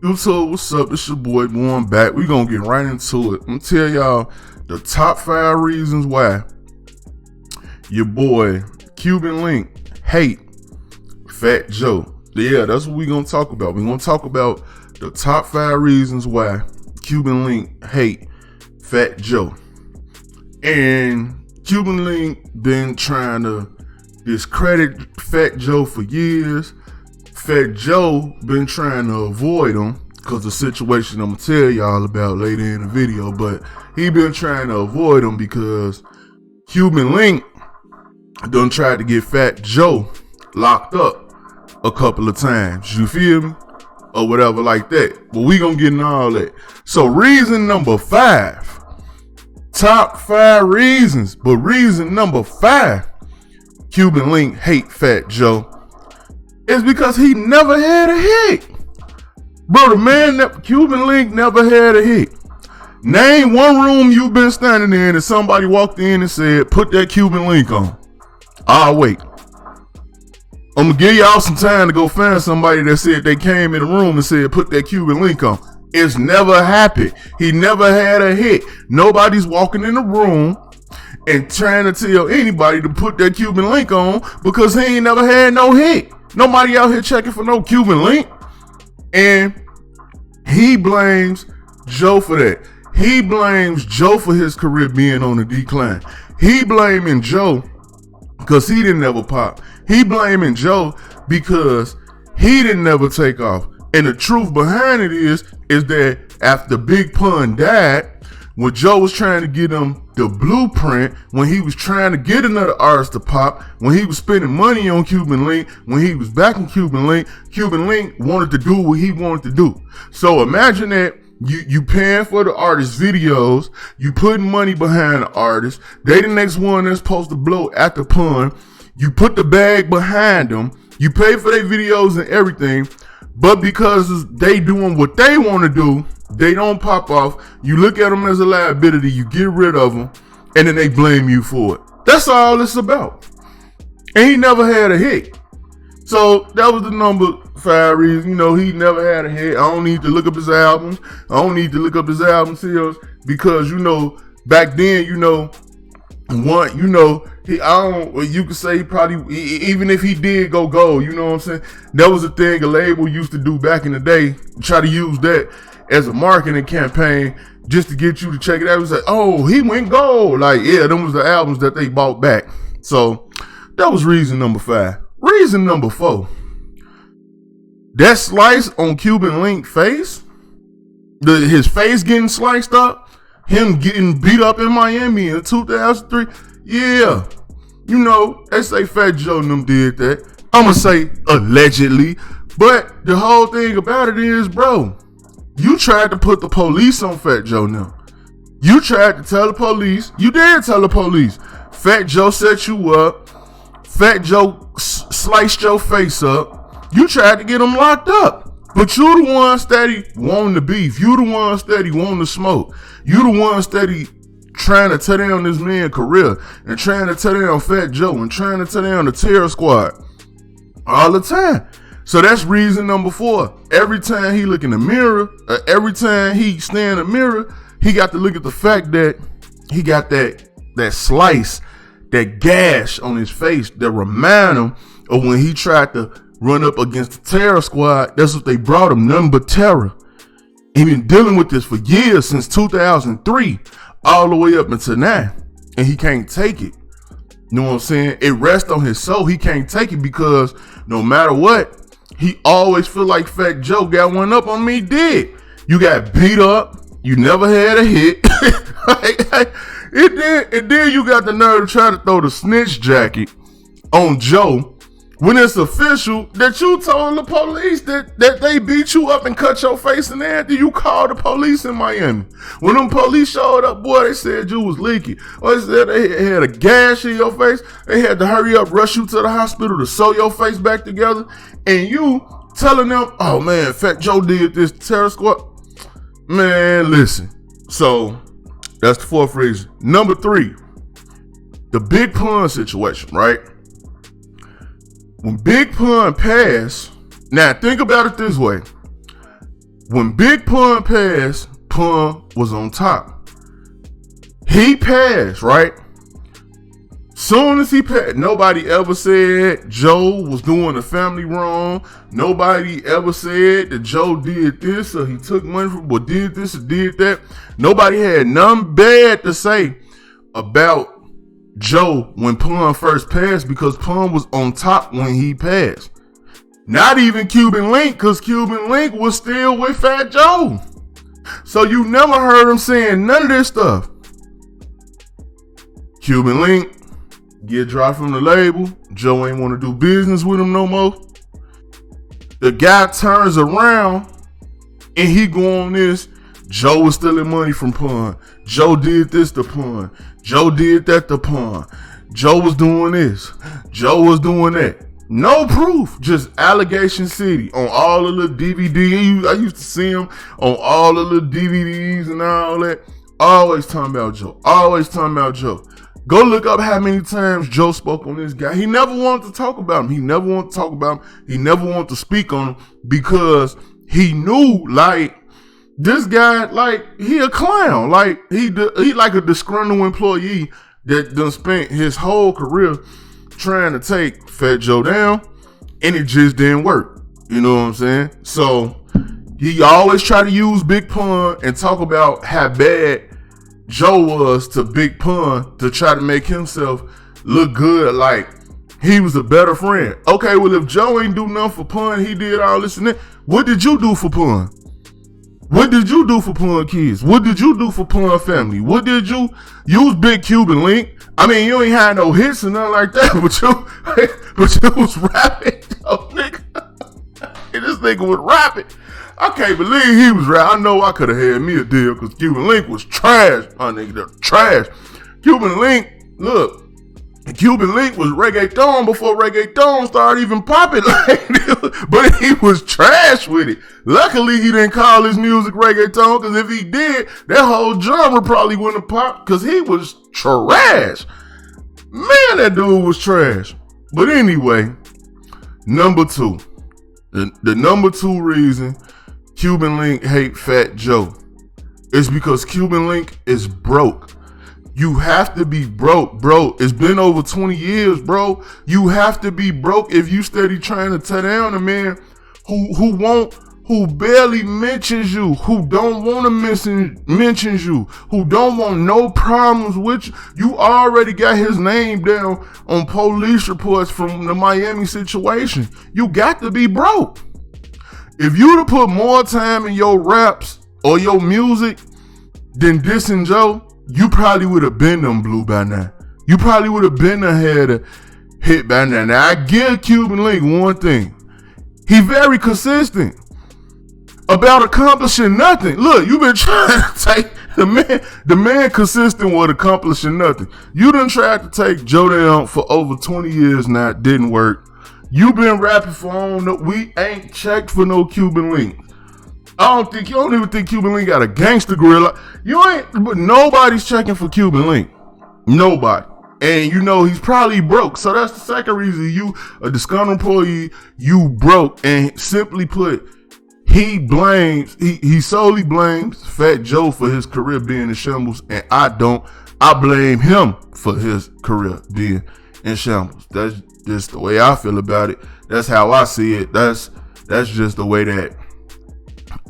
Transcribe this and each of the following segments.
YouTube, what's up? It's your boy going back. We gonna get right into it. I'm gonna tell y'all the top 5 reasons why your boy Cuban Link hate Fat Joe. Yeah, that's what we gonna talk about. We gonna talk about the top 5 reasons why Cuban Link hate Fat Joe. And Cuban Link been trying to discredit Fat Joe for years. Fat Joe been trying to avoid him because the situation I'm gonna tell y'all about later in the video, but he been trying to avoid him because Cuban Link done tried to get Fat Joe locked up a couple of times, you feel me? Or whatever like that. But we gonna get into all that. So reason number 5, top 5 reasons, but reason number 5 Cuban Link hate Fat Joe is because he never had a hit. Bro, the man, Cuban Link never had a hit. Name one room you been standing in and somebody walked in and said, put that Cuban Link on. I'll wait. I'm gonna give y'all some time to go find somebody that said they came in the room and said, put that Cuban Link on. It's never happened. He never had a hit. Nobody's walking in the room and trying to tell anybody to put that Cuban Link on because he ain't never had no hit. Nobody out here checking for no Cuban Link. And he blames Joe for that. He blames Joe for his career being on the decline. He blaming Joe because he didn't ever pop. He blaming Joe because he didn't ever take off. And the truth behind it is that after Big Pun died, when Joe was trying to get him the blueprint, when he was trying to get another artist to pop, when he was spending money on Cuban Link, when he was backing Cuban Link wanted to do what he wanted to do. So imagine that you paying for the artist's videos, you putting money behind the artist, they the next one that's supposed to blow after Pun, you put the bag behind them, you pay for their videos and everything, but because they doing what they want to do, they don't pop off. You look at them as a liability, you get rid of them, and then they blame you for it. That's all it's about. And he never had a hit. So that was the number 5 reason. You know, he never had a hit. I don't need to look up his albums. I don't need to look up his album sales because, you know, back then, you know, you could say he probably, even if he did go gold, you know what I'm saying? That was a thing a label used to do back in the day, try to use that as a marketing campaign just to get you to check it out. It was like, oh, he went gold. Like, yeah, them was the albums that they bought back. So that was reason number 5. Reason number 4, that slice on Cuban Link face, his face getting sliced up, him getting beat up in Miami in 2003. Yeah, you know, they say Fat Joe and them did that. I'm going to say allegedly. But the whole thing about it is, bro, you tried to put the police on Fat Joe now. You tried to tell the police. You did tell the police. Fat Joe set you up. Fat Joe sliced your face up. You tried to get him locked up. But you the one steady wanting the beef. You the one steady wanting the smoke. You the one steady trying to tear down this man's career and trying to tear down Fat Joe and trying to tear down the Terror Squad all the time. So that's reason number 4. Every time he look in the mirror, every time he stand in the mirror, he got to look at the fact that he got that slice, that gash on his face that remind him of when he tried to run up against the Terror Squad. That's what they brought him, nothing but terror. He been dealing with this for years, since 2003, all the way up until now, and he can't take it. You know what I'm saying? It rests on his soul. He can't take it because no matter what, he always feel like Fat Joe got one up on me. He did. You got beat up. You never had a hit. And then you got the nerve to try to throw the snitch jacket on Joe when it's official that you told the police that they beat you up and cut your face in there. You called the police in Miami. When them police showed up, boy, they said you was leaky. Or they said they had a gash in your face. They had to hurry up, rush you to the hospital to sew your face back together. And you telling them, oh man, Fat Joe did this Terror Squad. Man, listen. So that's the 4th reason. Number 3, the Big Pun situation, right? When Big Pun passed, now think about it this way. When Big Pun passed, Pun was on top. He passed, right? Soon as he passed, nobody ever said Joe was doing the family wrong. Nobody ever said that Joe did this or he took money from, or did this or did that. Nobody had nothing bad to say about Joe when Pun first passed, because Pun was on top when he passed. Not even Cuban Link, because Cuban Link was still with Fat Joe. So you never heard him saying none of this stuff. Cuban Link get dropped from the label. Joe ain't want to do business with him no more. The guy turns around and he go on this. Joe was stealing money from Pun. Joe did this to Pun. Joe did that to Pun. Joe was doing this. Joe was doing that. No proof, just allegation city on all of the DVDs. I used to see him on all of the DVDs and all that. Always talking about Joe. Always talking about Joe. Go look up how many times Joe spoke on this guy. He never wanted to talk about him. He never wanted to talk about him. He never wanted to speak on him because he knew, like, this guy, like, he a clown. Like, he like a disgruntled employee that done spent his whole career trying to take Fat Joe down, and it just didn't work. You know what I'm saying? So he always try to use Big Pun and talk about how bad Joe was to Big Pun to try to make himself look good, like he was a better friend. Okay, well, if Joe ain't do nothing for Pun, he did all this and that. What did you do for Pun? What did you do for Pun kids? What did you do for Pun family? What did you use Big Cuban Link? I mean, you ain't had no hits or nothing like that, but you was rapping, though, nigga. And this nigga was rapping. I can't believe he was rapping. I know I could have had me a deal because Cuban Link was trash. My nigga, they're trash. Cuban Link, look, Cuban Link was reggaeton before reggaeton started even popping. But he was trash with it. Luckily, he didn't call his music reggaeton, because if he did, that whole genre probably wouldn't have popped, because he was trash. Man, that dude was trash. But anyway, number two. The number two reason Cuban Link hate Fat Joe is because Cuban Link is broke. You have to be broke, bro. It's been over 20 years, bro. You have to be broke if you steady trying to tear down a man who barely mentions you, who don't want to mentions you, who don't want no problems with you. You already got his name down on police reports from the Miami situation. You got to be broke. If you'd have put more time in your raps or your music than dissing Joe, you probably would have been them blue by now. You probably would have been ahead of hit by now. Now, I give Cuban Link one thing. He very consistent about accomplishing nothing. Look, you've been trying to take the man consistent with accomplishing nothing. You done tried to take Joe down for over 20 years now. It didn't work. You been rapping for we ain't checked for no Cuban Link. I don't even think Cuban Link got a gangster gorilla. But nobody's checking for Cuban Link. Nobody. And you know he's probably broke. So that's the second reason you, a disgruntled employee, you broke. And simply put, he solely blames Fat Joe for his career being in shambles. And I don't. I blame him for his career being in shambles. That's just the way I feel about it. That's how I see it. That's just the way that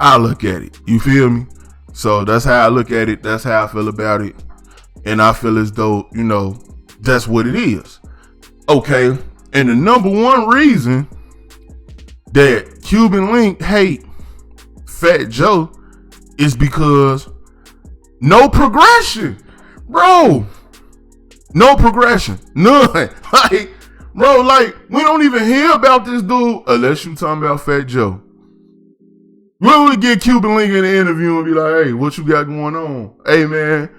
I look at it. You feel me? So that's how I look at it. That's how I feel about it. And I feel as though, that's what it is. Okay. And the number one reason that Cuban Link hate Fat Joe is because no progression. Bro. No progression. None. We don't even hear about this dude unless you talking about Fat Joe. When we get Cuban Link in the interview and be like, hey, what you got going on? Hey, man,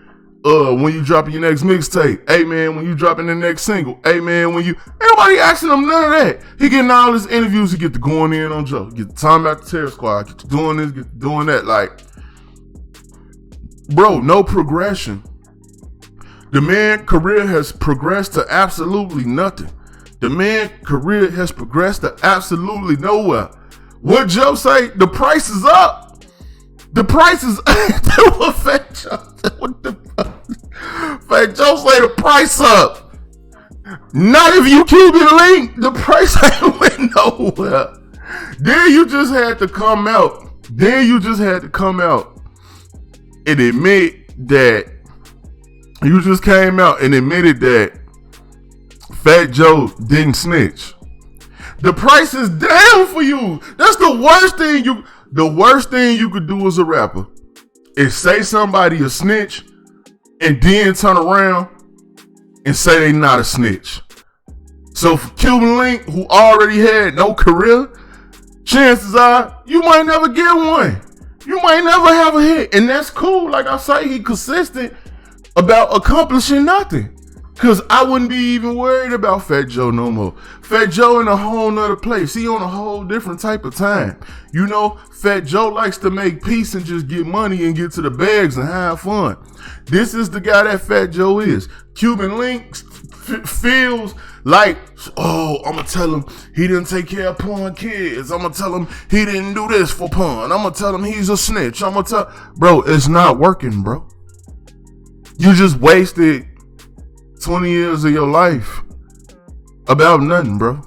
when you dropping your next mixtape? Hey, man, when you dropping the next single? Hey, man, ain't nobody asking him none of that. He getting all his interviews, he get to going in on Joe. Get the time out the Terror Squad, get to doing this, get to doing that. Like, bro, no progression. The man's career has progressed to absolutely nothing. The man's career has progressed to absolutely nowhere. What Joe say? The price is up. The prices, what Fat Joe, what the fuck? Fat Joe say the price up. Not if you Cuban Link, the price ain't went nowhere. Then you just had to come out. And admit that you just came out and admitted that Fat Joe didn't snitch. The price is down for you. That's the worst thing you could do as a rapper is say somebody a snitch and then turn around and say they not a snitch. So for Cuban Link, who already had no career, chances are you might never get one. You might never have a hit. And that's cool. Like I say, he consistent about accomplishing nothing. Cause I wouldn't be even worried about Fat Joe no more. Fat Joe in a whole nother place. He on a whole different type of time. You know, Fat Joe likes to make peace and just get money and get to the bags and have fun. This is the guy that Fat Joe is. Cuban Link feels like, oh, I'm gonna tell him he didn't take care of Pun kids. I'm gonna tell him he didn't do this for Pun. I'm gonna tell him he's a snitch. Bro, it's not working, bro. You just wasted 20 years of your life about nothing, bro.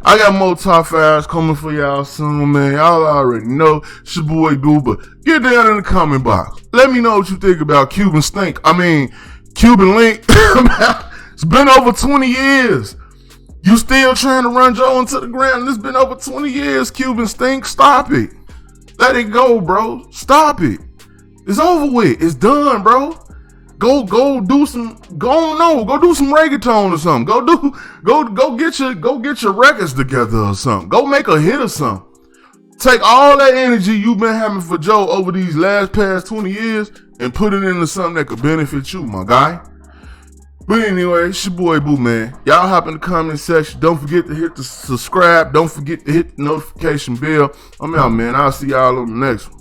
I got more top fives coming for y'all soon, man. Y'all already know. It's your boy Goober. Get down in the comment box. Let me know what you think about Cuban Link. It's been over 20 years. You still trying to run Joe into the ground. It's been over 20 years, Cuban Stink. Stop it. Let it go, bro. Stop it. It's over with. It's done, bro. Go do some reggaeton or something. Go get your records together or something. Go make a hit or something. Take all that energy you've been having for Joe over these past 20 years and put it into something that could benefit you, my guy. But anyway, it's your boy Boo, man. Y'all hop in the comment section. Don't forget to hit the subscribe. Don't forget to hit the notification bell. I'm out, man. I'll see y'all on the next one.